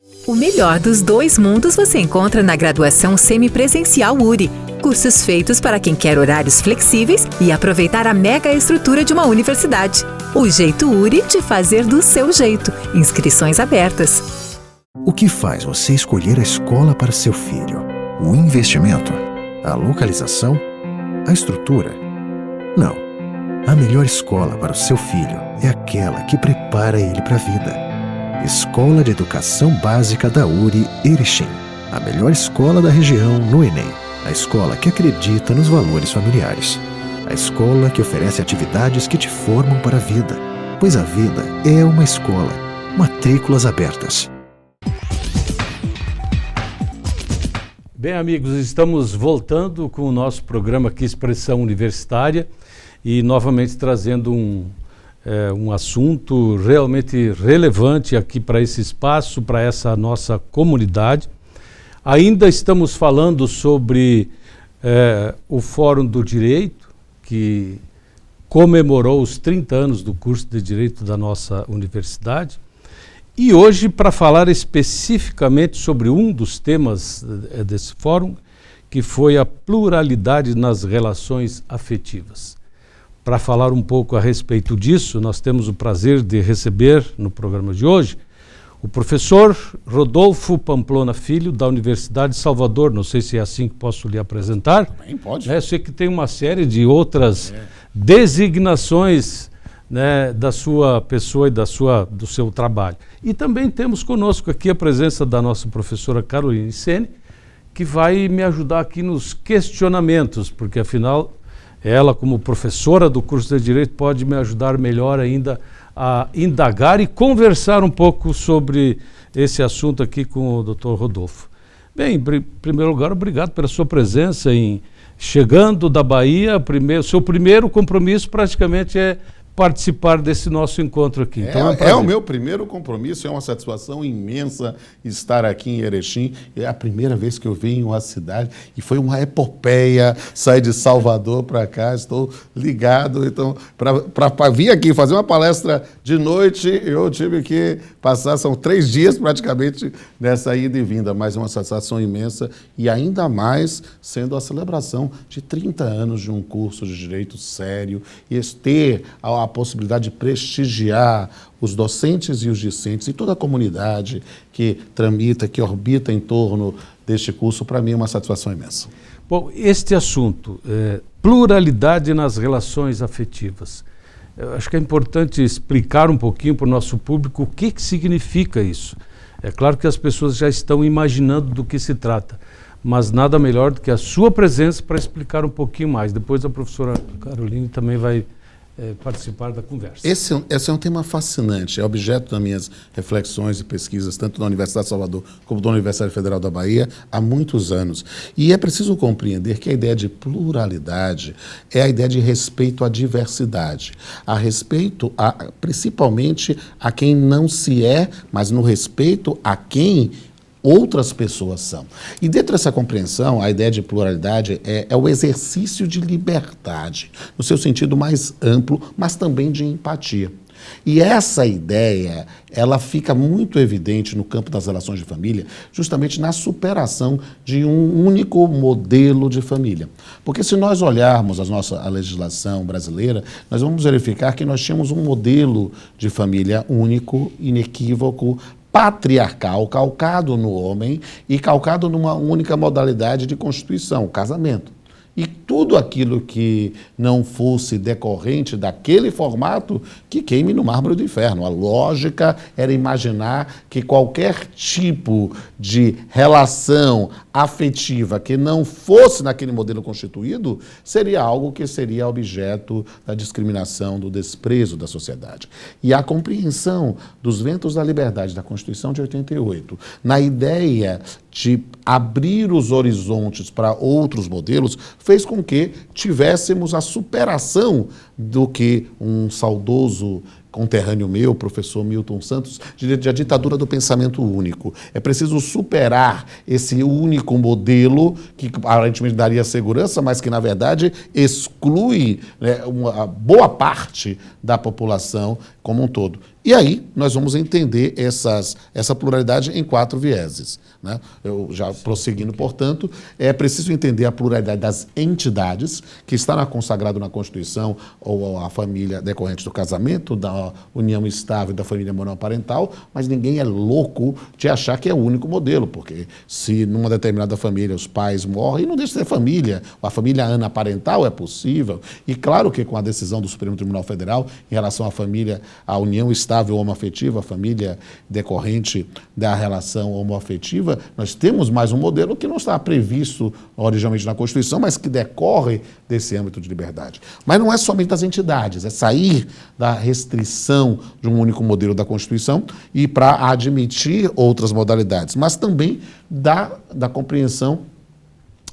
O melhor dos dois mundos você encontra na graduação semipresencial URI. Cursos feitos para quem quer horários flexíveis e aproveitar a mega estrutura de uma universidade. O jeito URI de fazer do seu jeito. Inscrições abertas. O que faz você escolher a escola para seu filho? O investimento? A localização? A estrutura? Não. A melhor escola para o seu filho é aquela que prepara ele para a vida. Escola de Educação Básica da URI Erechim. A melhor escola da região no Enem. A escola que acredita nos valores familiares. A escola que oferece atividades que te formam para a vida. Pois a vida é uma escola. Matrículas abertas. Bem, amigos, estamos voltando com o nosso programa aqui, Expressão Universitária, e novamente trazendo um assunto realmente relevante aqui para esse espaço, para essa nossa comunidade. Ainda estamos falando sobre o Fórum do Direito, que comemorou os 30 anos do curso de Direito da nossa universidade. E hoje, para falar especificamente sobre um dos temas desse fórum, que foi a pluralidade nas relações afetivas. Para falar um pouco a respeito disso, nós temos o prazer de receber no programa de hoje o professor Rodolfo Pamplona Filho, da Universidade de Salvador. Não sei se é assim que posso lhe apresentar. Também pode. Eu sei que tem uma série de outras designações, né, da sua pessoa e do seu trabalho. E também temos conosco aqui a presença da nossa professora Caroline Sene, que vai me ajudar aqui nos questionamentos, porque afinal ela, como professora do curso de Direito, pode me ajudar melhor ainda a indagar e conversar um pouco sobre esse assunto aqui com o Dr. Rodolfo. Bem, em primeiro lugar, obrigado pela sua presença chegando da Bahia. Seu primeiro compromisso praticamente é participar desse nosso encontro aqui. Então, é o meu primeiro compromisso, é uma satisfação imensa estar aqui em Erechim. É a primeira vez que eu venho à cidade e foi uma epopeia sair de Salvador para cá. Estou ligado, então, para vir aqui fazer uma palestra de noite, eu tive que passar, são 3 dias praticamente nessa ida e vinda, mas é uma satisfação imensa e ainda mais sendo a celebração de 30 anos de um curso de direito sério e ter a possibilidade de prestigiar os docentes e os discentes e toda a comunidade que tramita, que orbita em torno deste curso, para mim é uma satisfação imensa. Bom, este assunto, pluralidade nas relações afetivas, eu acho que é importante explicar um pouquinho para o nosso público o que significa isso. É claro que as pessoas já estão imaginando do que se trata, mas nada melhor do que a sua presença para explicar um pouquinho mais. Depois a professora Caroline também vai participar da conversa. Esse é um tema fascinante, é objeto das minhas reflexões e pesquisas, tanto da Universidade de Salvador como da Universidade Federal da Bahia, há muitos anos. E é preciso compreender que a ideia de pluralidade é a ideia de respeito à diversidade, a respeito principalmente a quem não se é, mas no respeito a quem outras pessoas são. E dentro dessa compreensão, a ideia de pluralidade é o exercício de liberdade, no seu sentido mais amplo, mas também de empatia. E essa ideia, ela fica muito evidente no campo das relações de família, justamente na superação de um único modelo de família. Porque se nós olharmos a legislação brasileira, nós vamos verificar que nós tínhamos um modelo de família único, inequívoco, patriarcal, calcado no homem e calcado numa única modalidade de constituição, o casamento. E tudo aquilo que não fosse decorrente daquele formato, que queime no mármore do inferno. A lógica era imaginar que qualquer tipo de relação afetiva que não fosse naquele modelo constituído, seria algo que seria objeto da discriminação, do desprezo da sociedade. E a compreensão dos ventos da liberdade da Constituição de 88, na ideia de abrir os horizontes para outros modelos, fez com que tivéssemos a superação do que um saudoso conterrâneo meu, o professor Milton Santos, de a ditadura do pensamento único. É preciso superar esse único modelo que aparentemente daria segurança, mas que, na verdade, exclui, né, uma boa parte da população como um todo. E aí nós vamos entender essa pluralidade em 4 vieses, né? Eu já prosseguindo, portanto, é preciso entender a pluralidade das entidades que está consagrado na Constituição, ou a família decorrente do casamento, da união estável da família monoparental, mas ninguém é louco de achar que é o único modelo, porque se numa determinada família os pais morrem, não deixa de ser família. A família anaparental é possível. E claro que com a decisão do Supremo Tribunal Federal em relação à família, a união estável homoafetiva, a família decorrente da relação homoafetiva, nós temos mais um modelo que não está previsto originalmente na Constituição, mas que decorre desse âmbito de liberdade. Mas não é somente das entidades, é sair da restrição de um único modelo da Constituição e para admitir outras modalidades, mas também da compreensão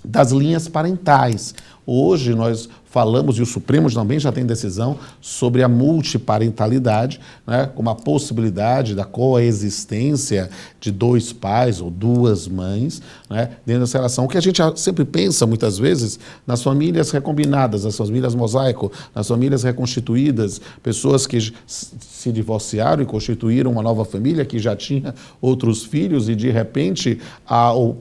das linhas parentais. Hoje nós falamos, e o Supremo também já tem decisão sobre a multiparentalidade, né, como a possibilidade da coexistência de 2 pais ou 2 mães, né, dentro dessa relação. O que a gente sempre pensa, muitas vezes, nas famílias recombinadas, nas famílias mosaico, nas famílias reconstituídas, pessoas que se divorciaram e constituíram uma nova família que já tinha outros filhos e, de repente, o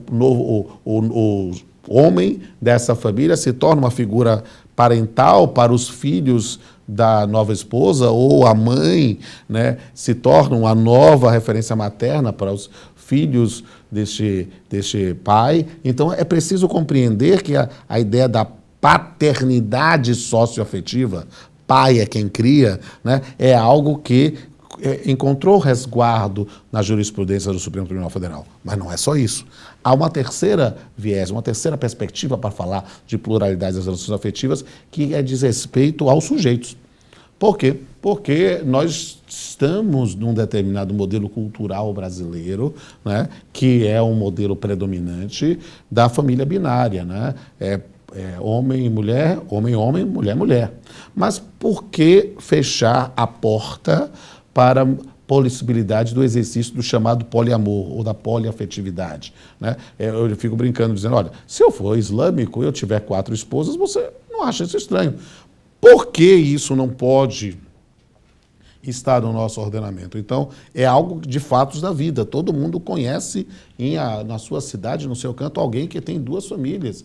homem dessa família se torna uma figura parental para os filhos da nova esposa, ou a mãe, né, se torna uma nova referência materna para os filhos deste pai. Então é preciso compreender que a ideia da paternidade socioafetiva, pai é quem cria, né, é algo que encontrou resguardo na jurisprudência do Supremo Tribunal Federal. Mas não é só isso. Há uma terceira viés, uma terceira perspectiva para falar de pluralidade das relações afetivas, que diz respeito aos sujeitos. Por quê? Porque nós estamos num determinado modelo cultural brasileiro, né, que é um modelo predominante da família binária, né? Homem e mulher, homem, mulher, mulher. Mas por que fechar a porta para possibilidade do exercício do chamado poliamor ou da poliafetividade, né? Eu fico brincando, dizendo, olha, se eu for islâmico e eu tiver 4 esposas, você não acha isso estranho. Por que isso não pode estar no nosso ordenamento? Então, é algo de fatos da vida. Todo mundo conhece na sua cidade, no seu canto, alguém que tem 2 famílias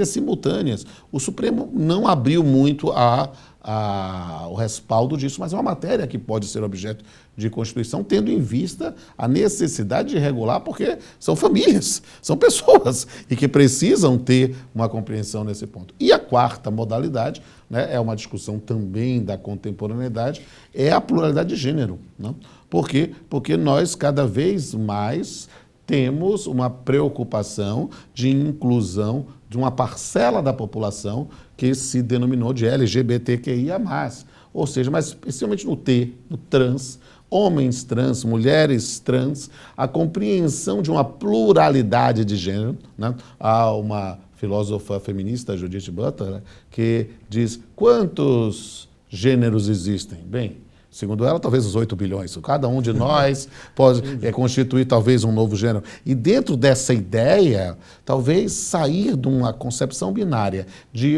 simultâneas. O Supremo não abriu muito o respaldo disso, mas é uma matéria que pode ser objeto de Constituição, tendo em vista a necessidade de regular, porque são famílias, são pessoas, e que precisam ter uma compreensão nesse ponto. E a 4ª modalidade, né, é uma discussão também da contemporaneidade, é a pluralidade de gênero, né? Por quê? Porque nós cada vez mais temos uma preocupação de inclusão de uma parcela da população que se denominou de LGBTQIA+, ou seja, mas especialmente no trans, homens trans, mulheres trans, a compreensão de uma pluralidade de gênero, né? Há uma filósofa feminista, Judith Butler, né, que diz quantos gêneros existem? Bem, segundo ela, talvez os 8 bilhões. Cada um de nós pode constituir talvez um novo gênero. E dentro dessa ideia, talvez sair de uma concepção binária de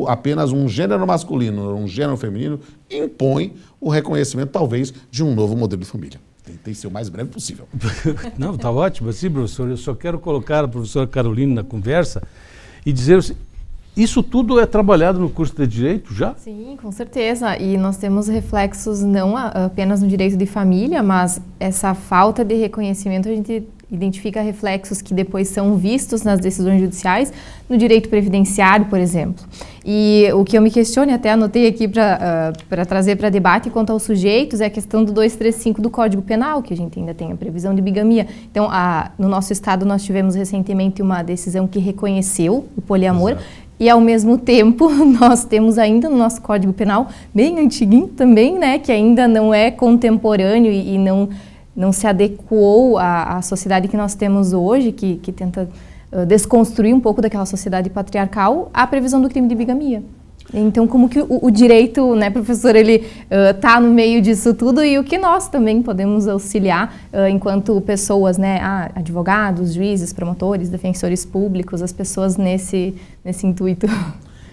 apenas um gênero masculino ou um gênero feminino impõe o reconhecimento, talvez, de um novo modelo de família. Tentei ser o mais breve possível. Não, está ótimo assim, professor. Eu só quero colocar a professora Carolina na conversa e dizer... Isso tudo é trabalhado no curso de Direito já? Sim, com certeza. E nós temos reflexos não apenas no direito de família, mas essa falta de reconhecimento, a gente identifica reflexos que depois são vistos nas decisões judiciais no direito previdenciário, por exemplo. E o que eu me questiono, e até anotei aqui para trazer para debate quanto aos sujeitos, é a questão do 235 do Código Penal, que a gente ainda tem a previsão de bigamia. Então, no nosso estado, nós tivemos recentemente uma decisão que reconheceu o poliamor. Exato. E, ao mesmo tempo, nós temos ainda no nosso Código Penal, bem antiguinho também, né, que ainda não é contemporâneo e não se adequou à sociedade que nós temos hoje, que tenta desconstruir um pouco daquela sociedade patriarcal, a previsão do crime de bigamia. Então, como que o direito, né, professor, ele está no meio disso tudo e o que nós também podemos auxiliar enquanto pessoas, né, advogados, juízes, promotores, defensores públicos, as pessoas nesse intuito?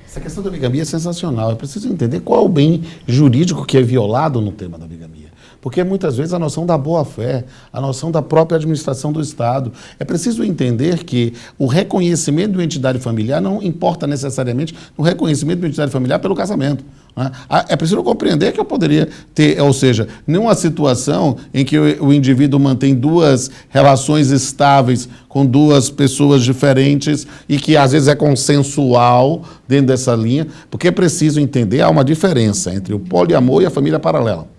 Essa questão da bigamia é sensacional. É preciso entender qual é o bem jurídico que é violado no tema da bigamia. Porque muitas vezes a noção da boa-fé, a noção da própria administração do Estado. É preciso entender que o reconhecimento de uma entidade familiar não importa necessariamente no reconhecimento de uma entidade familiar pelo casamento. Né? É preciso compreender que eu poderia ter, ou seja, numa situação em que o indivíduo mantém duas relações estáveis com duas pessoas diferentes e que às vezes é consensual dentro dessa linha, porque é preciso entender, há uma diferença entre o poliamor e a família paralela.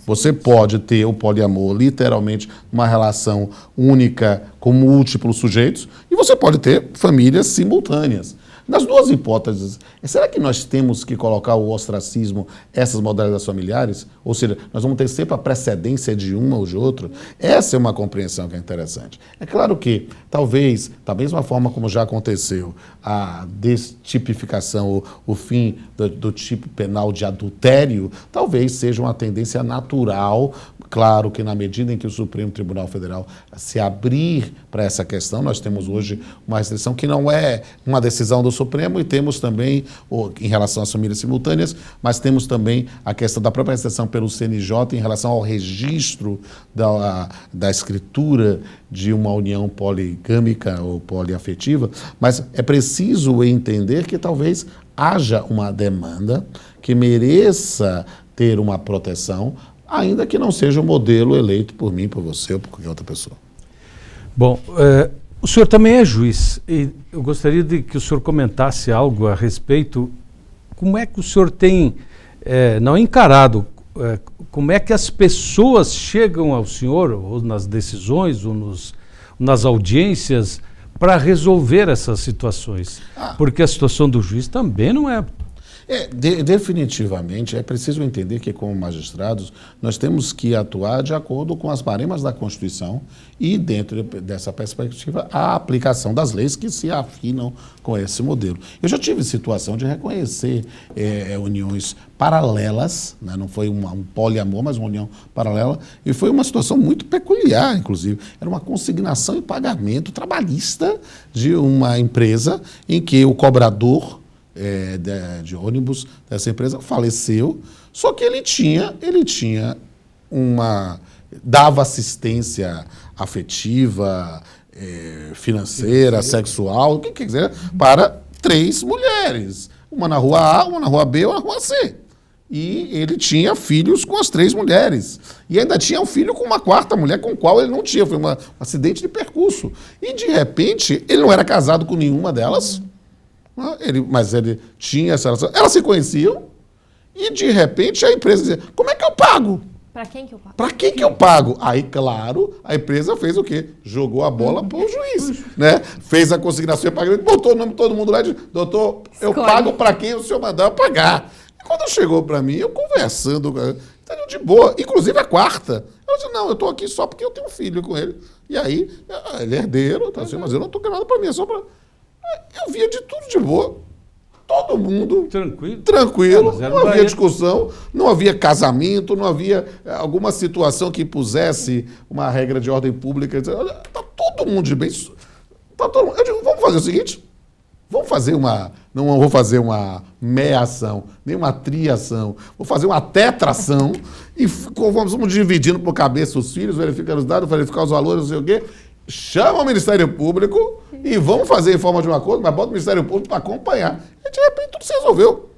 Você pode ter o poliamor literalmente uma relação única com múltiplos sujeitos e você pode ter famílias simultâneas. Nas duas hipóteses, será que nós temos que colocar o ostracismo, essas modalidades familiares? Ou seja, nós vamos ter sempre a precedência de uma ou de outra? Essa é uma compreensão que é interessante. É claro que, talvez, da mesma forma como já aconteceu, a destipificação, o fim do tipo penal de adultério, talvez seja uma tendência natural. Claro que na medida em que o Supremo Tribunal Federal se abrir para essa questão, nós temos hoje uma restrição que não é uma decisão do Supremo e temos também, em relação às famílias simultâneas, mas temos também a questão da própria restrição pelo CNJ em relação ao registro da escritura de uma união poligâmica ou poliafetiva, mas é preciso entender que talvez haja uma demanda que mereça ter uma proteção, ainda que não seja o modelo eleito por mim, por você ou por qualquer outra pessoa. Bom, o senhor também é juiz e eu gostaria de que o senhor comentasse algo a respeito. Como é que o senhor tem não encarado, como é que as pessoas chegam ao senhor, ou nas decisões, ou nas audiências, para resolver essas situações? Porque a situação do juiz também não é... Definitivamente, é preciso entender que, como magistrados, nós temos que atuar de acordo com as baremas da Constituição e, dentro dessa perspectiva, a aplicação das leis que se afinam com esse modelo. Eu já tive situação de reconhecer uniões paralelas, né? Não foi um poliamor, mas uma união paralela, e foi uma situação muito peculiar, inclusive. Era uma consignação e pagamento trabalhista de uma empresa em que o cobrador de ônibus dessa empresa faleceu, só que ele tinha dava assistência afetiva, financeira, sexual, o que quiser, para 3 mulheres, uma na rua A, uma na rua B, uma na rua C. E ele tinha filhos com as 3 mulheres. E ainda tinha um filho com uma 4ª mulher com a qual ele não tinha. Foi um acidente de percurso. E, de repente, ele não era casado com nenhuma delas, mas ele tinha essa relação. Elas se conheciam e, de repente, a empresa dizia, como é que eu pago? Para quem que eu pago? Para quem que eu pago? Aí, claro, a empresa fez o quê? Jogou a bola para o juiz, né? Fez a consignação de pagamento, botou o nome de todo mundo lá e disse, doutor, eu pago para quem o senhor mandar eu pagar. E quando chegou para mim, eu conversando, entendeu? De boa, inclusive a 4ª. Eu disse, não, eu estou aqui só porque eu tenho um filho com ele. E aí, ele é herdeiro, tá assim, mas eu não estou ganhando para mim, é só para... Eu via de tudo de boa, todo mundo tranquilo, não havia discussão, não havia casamento, não havia alguma situação que impusesse uma regra de ordem pública. Está todo mundo de bem. Tá todo mundo. Eu digo, vamos fazer o seguinte, não vou fazer uma meia-ação, nem uma triação, vou fazer uma tetração e vamos dividindo por cabeça os filhos, verificando os dados, verificar os valores, não sei o quê. Chama o Ministério Público e vamos fazer em forma de um acordo, mas bota o Ministério Público para acompanhar. E de repente tudo se resolveu.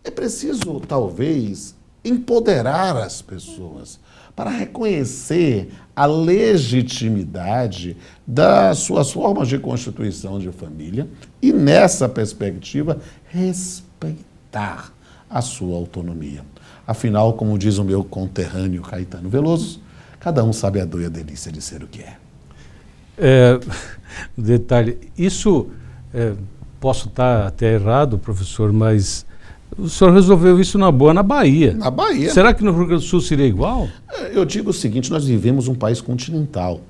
É preciso, talvez, empoderar as pessoas para reconhecer a legitimidade das suas formas de constituição de família e, nessa perspectiva, respeitar a sua autonomia. Afinal, como diz o meu conterrâneo Caetano Veloso, cada um sabe a dor e a delícia de ser o que é. Detalhe, isso, posso estar até errado, professor, mas o senhor resolveu isso na boa na Bahia. Na Bahia. Será que no Rio Grande do Sul seria igual? Eu digo o seguinte, nós vivemos um país continental,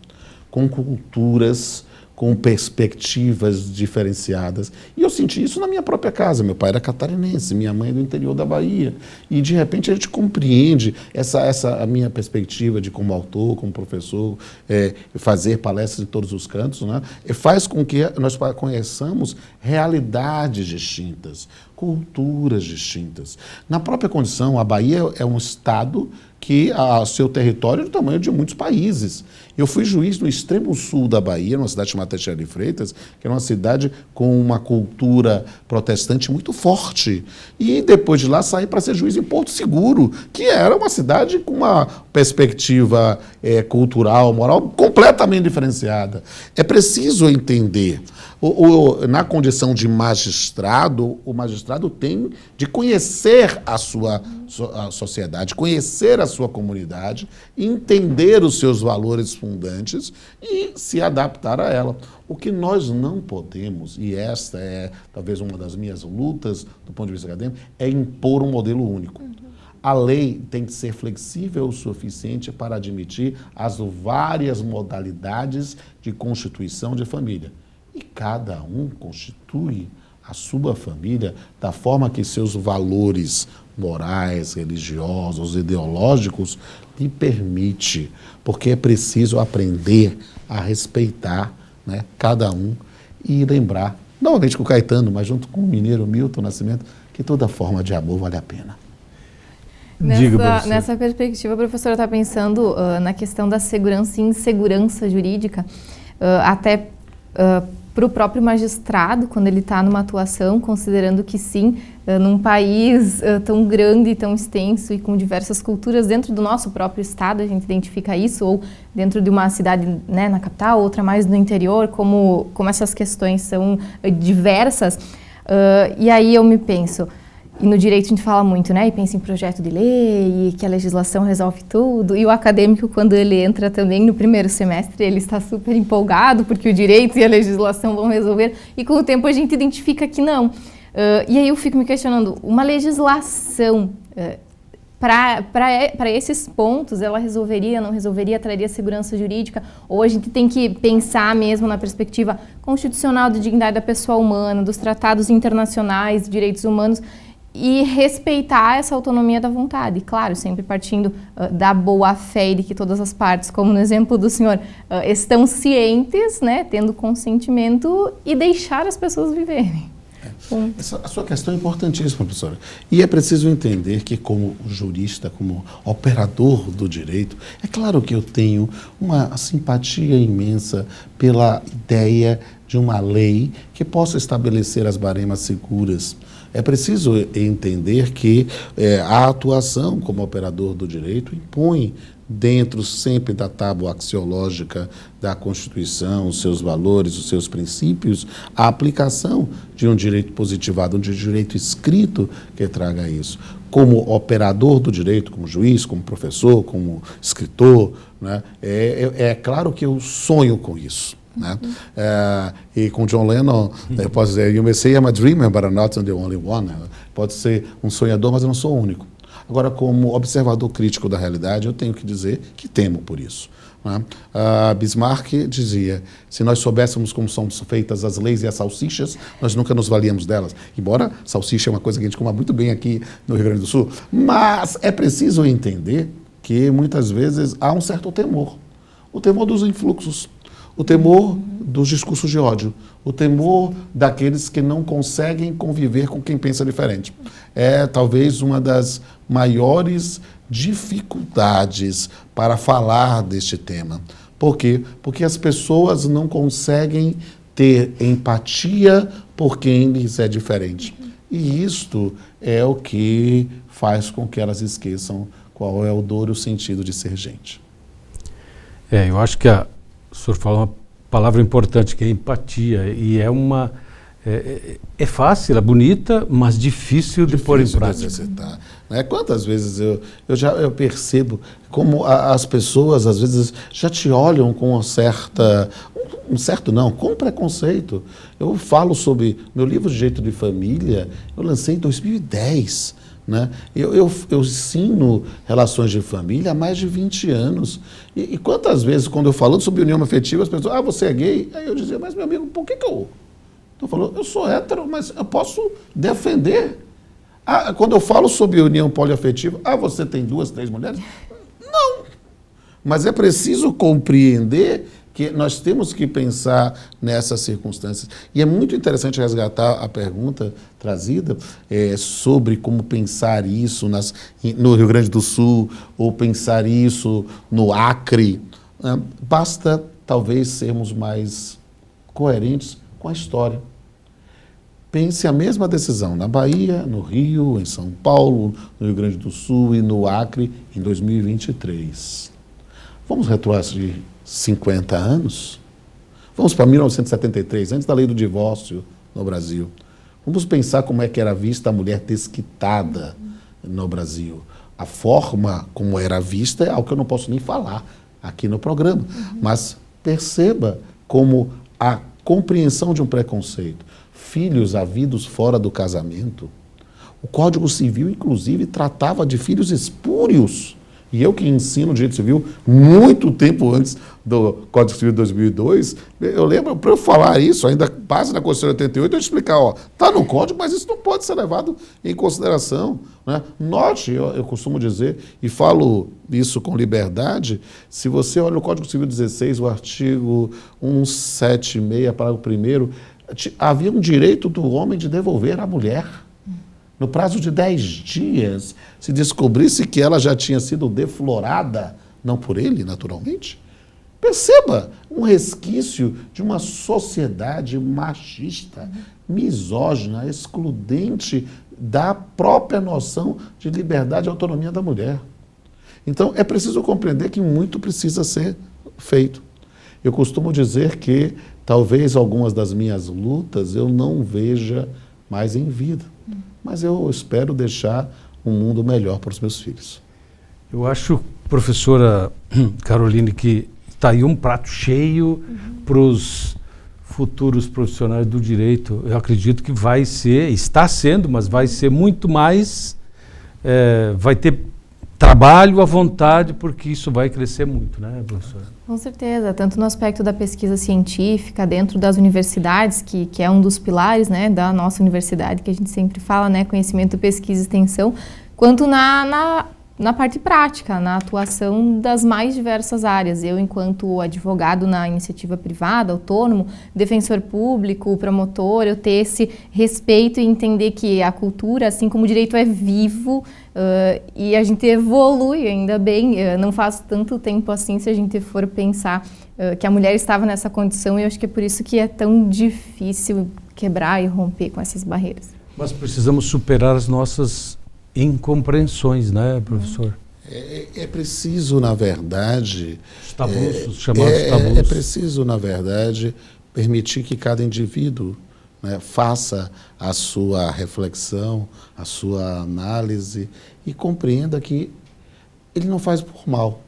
com culturas, com perspectivas diferenciadas. E eu senti isso na minha própria casa. Meu pai era catarinense, minha mãe é do interior da Bahia. E, de repente, a gente compreende a minha perspectiva de como autor, como professor, fazer palestras em todos os cantos, né? Faz com que nós conheçamos realidades distintas, culturas distintas. Na própria condição, a Bahia é um estado que seu território é do tamanho de muitos países. Eu fui juiz no extremo sul da Bahia, numa cidade chamada Teixeira de Freitas, que era uma cidade com uma cultura protestante muito forte. E depois de lá saí para ser juiz em Porto Seguro, que era uma cidade com uma perspectiva cultural, moral completamente diferenciada. É preciso entender. Na condição de magistrado, o magistrado tem de conhecer a sua sociedade, conhecer a sua comunidade, entender os seus valores fundantes e se adaptar a ela. O que nós não podemos, e esta é talvez uma das minhas lutas do ponto de vista acadêmico, é impor um modelo único. A lei tem que ser flexível o suficiente para admitir as várias modalidades de constituição de família. E cada um constitui a sua família da forma que seus valores morais, religiosos, ideológicos lhe permite, porque é preciso aprender a respeitar, né, cada um e lembrar, novamente com o Caetano, mas junto com o mineiro Milton Nascimento, que toda forma de amor vale a pena. Nessa perspectiva, a professora está pensando na questão da segurança e insegurança jurídica, até para o próprio magistrado, quando ele está numa atuação, considerando que sim, num país tão grande, tão extenso e com diversas culturas, dentro do nosso próprio estado, a gente identifica isso, ou dentro de uma cidade, né, na capital, outra mais no interior, como essas questões são diversas. E aí eu me penso, e no direito a gente fala muito, né, e pensa em projeto de lei, e que a legislação resolve tudo, e o acadêmico, quando ele entra também no primeiro semestre, ele está super empolgado, porque o direito e a legislação vão resolver, e com o tempo a gente identifica que não. E aí eu fico me questionando, uma legislação, para esses pontos, ela resolveria, não resolveria, traria segurança jurídica, ou a gente tem que pensar mesmo na perspectiva constitucional de dignidade da pessoa humana, dos tratados internacionais de direitos humanos, e respeitar essa autonomia da vontade, claro, sempre partindo da boa-fé de que todas as partes, como no exemplo do senhor, estão cientes, né, tendo consentimento e deixar as pessoas viverem. A sua questão é importantíssima, professora. E é preciso entender que, como jurista, como operador do direito, é claro que eu tenho uma simpatia imensa pela ideia de uma lei que possa estabelecer as baremas seguras. É preciso entender que a atuação como operador do direito impõe, dentro sempre da tábua axiológica da Constituição, os seus valores, os seus princípios, a aplicação de um direito positivado, de um direito escrito que traga isso. Como operador do direito, como juiz, como professor, como escritor, né, é claro que eu sonho com isso. Né? E com John Lennon, eu posso dizer, you may say I'm a dreamer, but I'm not the only one. Pode ser um sonhador, mas eu não sou o único. Agora, como observador crítico da realidade, eu tenho que dizer que temo por isso. Né? Bismarck dizia, se nós soubéssemos como são feitas as leis e as salsichas, nós nunca nos valíamos delas. Embora salsicha é uma coisa que a gente coma muito bem aqui no Rio Grande do Sul, mas é preciso entender que muitas vezes há um certo temor. O temor dos influxos. O temor dos discursos de ódio, o temor daqueles que não conseguem conviver com quem pensa diferente. É talvez uma das maiores dificuldades para falar deste tema. Por quê? Porque as pessoas não conseguem ter empatia por quem lhes é diferente. E isto é o que faz com que elas esqueçam qual é o dor e o sentido de ser gente. Eu acho que o senhor fala uma palavra importante, que é empatia, e é fácil, é bonita, mas difícil de pôr em prática. Né? Quantas vezes eu percebo como as pessoas, às vezes, já te olham com com preconceito. Eu falo sobre meu livro de Direito de Família, eu lancei em 2010, né? Eu ensino relações de família há mais de 20 anos. E quantas vezes, quando eu falando sobre união afetiva, as pessoas, você é gay? Aí eu dizia, mas meu amigo, por que eu... Então falou, eu sou hétero, mas eu posso defender. Quando eu falo sobre união poliafetiva, você tem 2, 3 mulheres? Não. Mas é preciso compreender que nós temos que pensar nessas circunstâncias. E é muito interessante resgatar a pergunta trazida sobre como pensar isso no Rio Grande do Sul ou pensar isso no Acre. Basta, talvez, sermos mais coerentes com a história. Pense a mesma decisão na Bahia, no Rio, em São Paulo, no Rio Grande do Sul e no Acre em 2023. Vamos retroagir 50 anos? Vamos para 1973, antes da lei do divórcio no Brasil. Vamos pensar como é que era vista a mulher desquitada no Brasil. A forma como era vista é algo que eu não posso nem falar aqui no programa. Mas perceba como a compreensão de um preconceito, filhos havidos fora do casamento, o Código Civil, inclusive, tratava de filhos espúrios. E eu que ensino direito civil muito tempo antes do Código Civil de 2002, eu lembro, para eu falar isso, ainda base na Constituição de 88, eu explicar, está no Código, mas isso não pode ser levado em consideração. Né? Note, eu costumo dizer, e falo isso com liberdade, se você olha o Código Civil 16, o artigo 176, parágrafo 1º, havia um direito do homem de devolver à mulher. No prazo de 10 dias, se descobrisse que ela já tinha sido deflorada, não por ele, naturalmente. Perceba, um resquício de uma sociedade machista, misógina, excludente da própria noção de liberdade e autonomia da mulher. Então, é preciso compreender que muito precisa ser feito. Eu costumo dizer que talvez algumas das minhas lutas eu não veja mais em vida. Mas eu espero deixar um mundo melhor para os meus filhos. Eu acho, professora Caroline, que está aí um prato cheio para os futuros profissionais do direito. Eu acredito que vai ser, está sendo, mas vai ser muito mais, vai ter trabalho à vontade, porque isso vai crescer muito, né, professora? Com certeza, tanto no aspecto da pesquisa científica dentro das universidades, que é um dos pilares, né, da nossa universidade, que a gente sempre fala, né, conhecimento, pesquisa e extensão, quanto na parte prática, na atuação das mais diversas áreas. Eu, enquanto advogado na iniciativa privada, autônomo, defensor público, promotor, eu ter esse respeito e entender que a cultura, assim como o direito, é vivo e a gente evolui, ainda bem. Não faz tanto tempo assim, se a gente for pensar que a mulher estava nessa condição, e eu acho que é por isso que é tão difícil quebrar e romper com essas barreiras. Mas precisamos superar as nossas incompreensões, né, professor? É preciso, na verdade... Os tabus, os chamados tabus. É preciso, na verdade, permitir que cada indivíduo, né, faça a sua reflexão, a sua análise e compreenda que ele não faz por mal.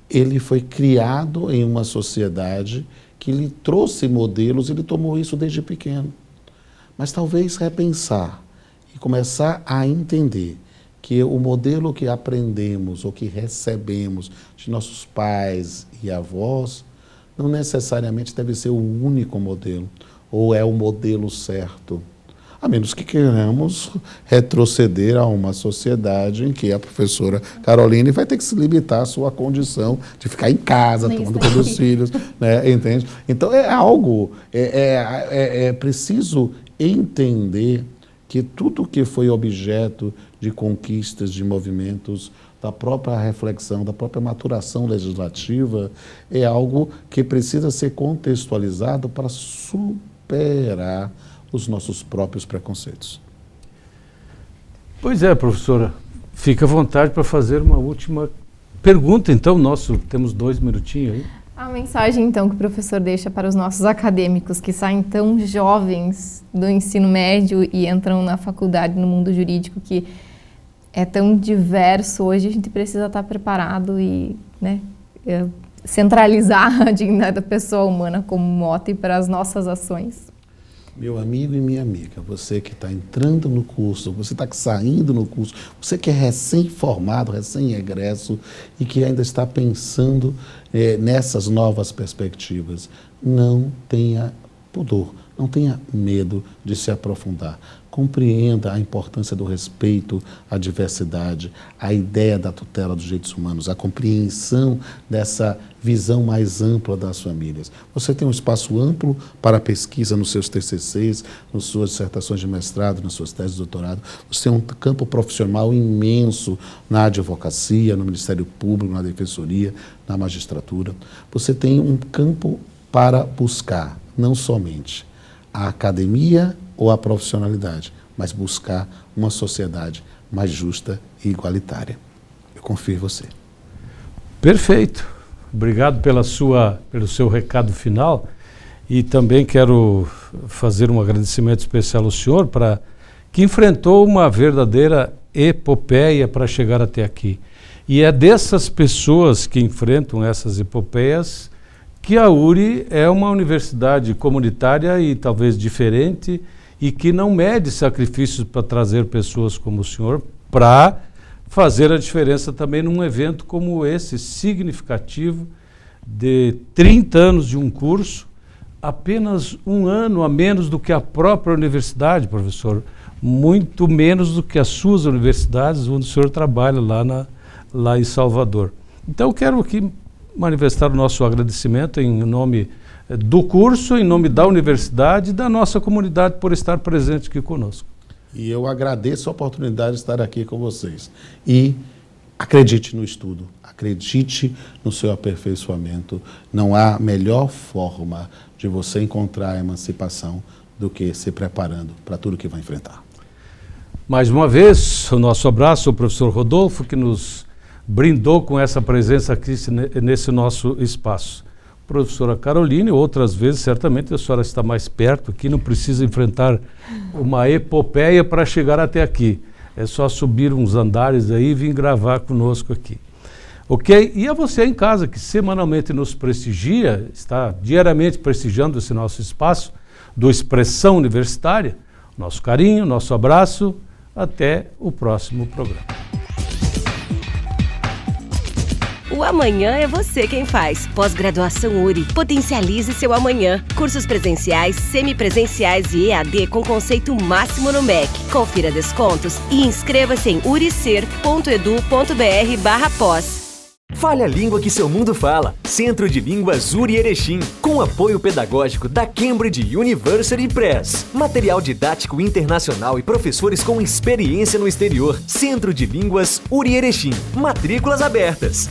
Ele foi criado em uma sociedade que lhe trouxe modelos e ele tomou isso desde pequeno. Mas talvez repensar e começar a entender que o modelo que aprendemos ou que recebemos de nossos pais e avós não necessariamente deve ser o único modelo, ou é o modelo certo. A menos que queiramos retroceder a uma sociedade em que a professora Caroline vai ter que se limitar à sua condição de ficar em casa, tomando conta dos filhos, né? Entende? Então é algo, é preciso entender que tudo que foi objeto de conquistas, de movimentos, da própria reflexão, da própria maturação legislativa, é algo que precisa ser contextualizado para superar os nossos próprios preconceitos. Pois é, professora. Fica à vontade para fazer uma última pergunta, então. Temos 2 minutinhos aí. A mensagem, então, que o professor deixa para os nossos acadêmicos que saem tão jovens do ensino médio e entram na faculdade, no mundo jurídico, que é tão diverso hoje, a gente precisa estar preparado e, né, centralizar a dignidade da pessoa humana como mote para as nossas ações. Meu amigo e minha amiga, você que está entrando no curso, você está saindo no curso, você que é recém-formado, recém-egresso e que ainda está pensando nessas novas perspectivas, não tenha pudor, não tenha medo de se aprofundar. Compreenda a importância do respeito à diversidade, a ideia da tutela dos direitos humanos, a compreensão dessa visão mais ampla das famílias. Você tem um espaço amplo para pesquisa nos seus TCCs, nas suas dissertações de mestrado, nas suas teses de doutorado. Você tem um campo profissional imenso na advocacia, no Ministério Público, na Defensoria, na magistratura. Você tem um campo para buscar, não somente a academia ou a profissionalidade, mas buscar uma sociedade mais justa e igualitária. Eu confio em você. Perfeito. Obrigado pelo seu recado final e também quero fazer um agradecimento especial ao senhor que enfrentou uma verdadeira epopeia para chegar até aqui. E é dessas pessoas que enfrentam essas epopeias que a URI é uma universidade comunitária e talvez diferente e que não mede sacrifícios para trazer pessoas como o senhor para fazer a diferença também num evento como esse, significativo, de 30 anos de um curso, apenas um ano a menos do que a própria universidade, professor, muito menos do que as suas universidades, onde o senhor trabalha lá em Salvador. Então, eu quero aqui manifestar o nosso agradecimento em nome do curso, em nome da universidade e da nossa comunidade por estar presente aqui conosco. E eu agradeço a oportunidade de estar aqui com vocês. E acredite no estudo, acredite no seu aperfeiçoamento. Não há melhor forma de você encontrar a emancipação do que se preparando para tudo que vai enfrentar. Mais uma vez, o nosso abraço ao professor Rodolfo, que nos brindou com essa presença aqui nesse nosso espaço. Professora Caroline, outras vezes, certamente a senhora está mais perto aqui, não precisa enfrentar uma epopeia para chegar até aqui. É só subir uns andares aí e vir gravar conosco aqui. Ok? E a você em casa, que semanalmente nos prestigia, está diariamente prestigiando esse nosso espaço do Expressão Universitária, nosso carinho, nosso abraço, até o próximo programa. O amanhã é você quem faz. Pós-graduação URI. Potencialize seu amanhã. Cursos presenciais, semipresenciais e EAD com conceito máximo no MEC. Confira descontos e inscreva-se em uricer.edu.br/pós. Fale a língua que seu mundo fala. Centro de Línguas URI Erechim, com apoio pedagógico da Cambridge University Press. Material didático internacional e professores com experiência no exterior. Centro de Línguas URI Erechim. Matrículas abertas.